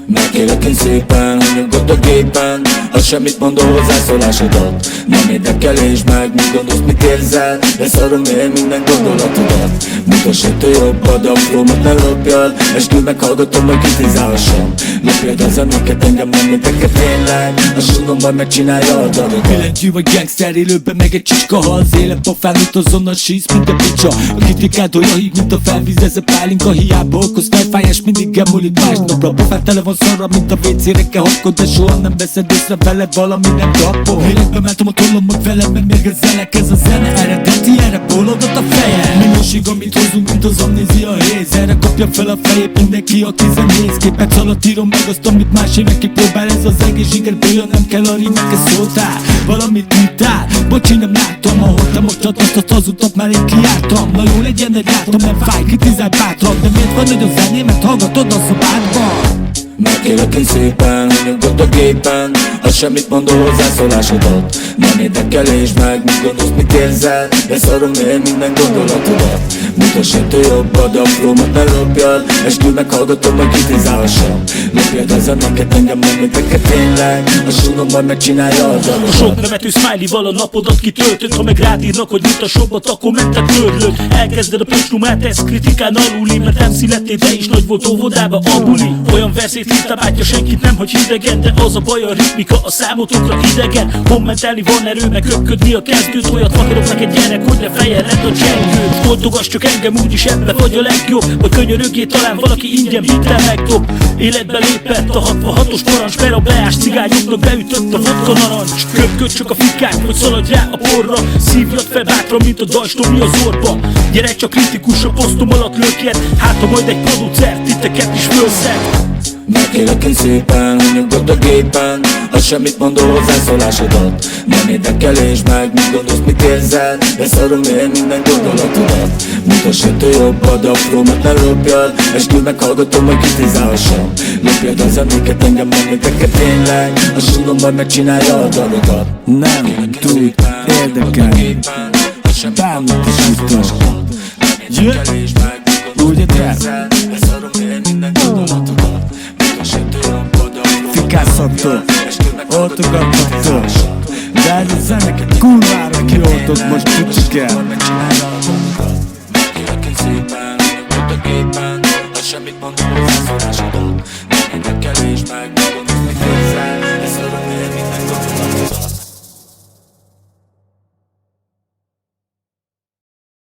Megkérlek én szépen, hogy nyugodt a gépen, ha semmit mondó hozzászólásodat nem érdekel és meg, mit gondolsz, mit érzel, leszarom én minden gondolatodat. Mutass egy jobbat, a flómat ne lopjad, esküdd meghallgatom, hogy kritizálhassam. Lopjad az amiket, engem nem érdekel tényleg, a sungom majd megcsinálja a dalodat. Billentyű vagy gangster, élőben meg egy csicska, ha az élet pofán ut, azonnal sísz, mint a picsa. A kritikát olyan hív, mint a felvíz, ez a pálinka, hiába okoz fejfájás, mindig elmúlik másnapra. Pofán tele van szarra, mint a WC-re kell hokkod, de soha nem veszed észre vele, valami nem kapol. Lélekbe mentem a tollom, hogy velem mérgezelek, ez a zene eredeti, erre bólodott a feje. Minőség, amit hozunk, mint az amnézia héz, erre kapja fel a fejét mindenki, aki zenész. Képet alatt írom meg azt, amit más évekig próbál, ez az egész zsigerbőjön, nem kell a rímekhez szóltál. Valamit tudtál, bocsi, nem látom, ahol te most azt az utat már én kijártam. Na jó legyen, egy látom, nem fáj, kritizálj bátran, de miért van, hogy a zenémet hallgatod a szobádban? Megkérlek én szépen, hogy nyugodt a gépen, ha semmit mondó hozzászólásodat nem érdekel és meg, mit gondolsz, mit érzel, leszarom én minden gondolatodat. Mutass egy jobbat, a flómat ne lopjad, esküdd meghallgatom, hogy kritizálhassam. Lopjad az amiket, engem nem érdekel tényleg, a sungom majd megcsinálja a dalodat. A sok nevető smiley-val a napodat kitöltöd, ha meg rád írnak, hogy mit a sokbat, akkor mentek törlőd. Elkezded a punchnumát, ez kritikán aluli, mert nem születtél, te is nagy volt óvodába a buli. Olyan verzét írta bátya, senkit nem hagy hidegen, de az a baj, a ritmika a számotokra idegen. Kommentelni van erő, meg köpködni a kezdőt, olyat vakarok egy gyerek, hogy ne fejeled a csengőt. Boldogass csak engem, úgyis ebbe vagy a legjobb, vagy könyörögjél, talán valaki ingyen hittel megdob. Életbe lépett a 66-os parancs, mert a beás cigányoknak beütött a vodka narancs. Köpköd csak a fikák, vagy szaladj rá a porra, szívjad fel bátran, mint a dajstomi az orba. Gyerek csak kritikus, a posztom alatt lökjed, hát ha majd egy producer titeket is fölszed. Megkérlek én szépen, hogy nyugodt a gépen, ha semmit mondó hozzászólásodat nem érdekel és meg, mit gondolsz, mit érzel, leszarom én minden gondolatodat. Mutass egy jobbat, a flómat ne lopjad, esküdd meghallgatom, hogy kritizálhassam. Lopjad az amiket, engem nem érdekel tényleg, a sungom majd megcsinálja a dalodat. Nem tud érdekelni, bármit is jutom. Úgy érzel, leszarom én minden gondolatodat. Fikázhatok, oltogathatok, de ez a zeneket kurvára kioltok, most tudjuk el. Megkérlek én szépen, nyugodt a gépen, ha semmit mondom hozzászólásodat nem érdekel és meg, mit gondolsz, mit érzel, leszarom én minden gondolatodat.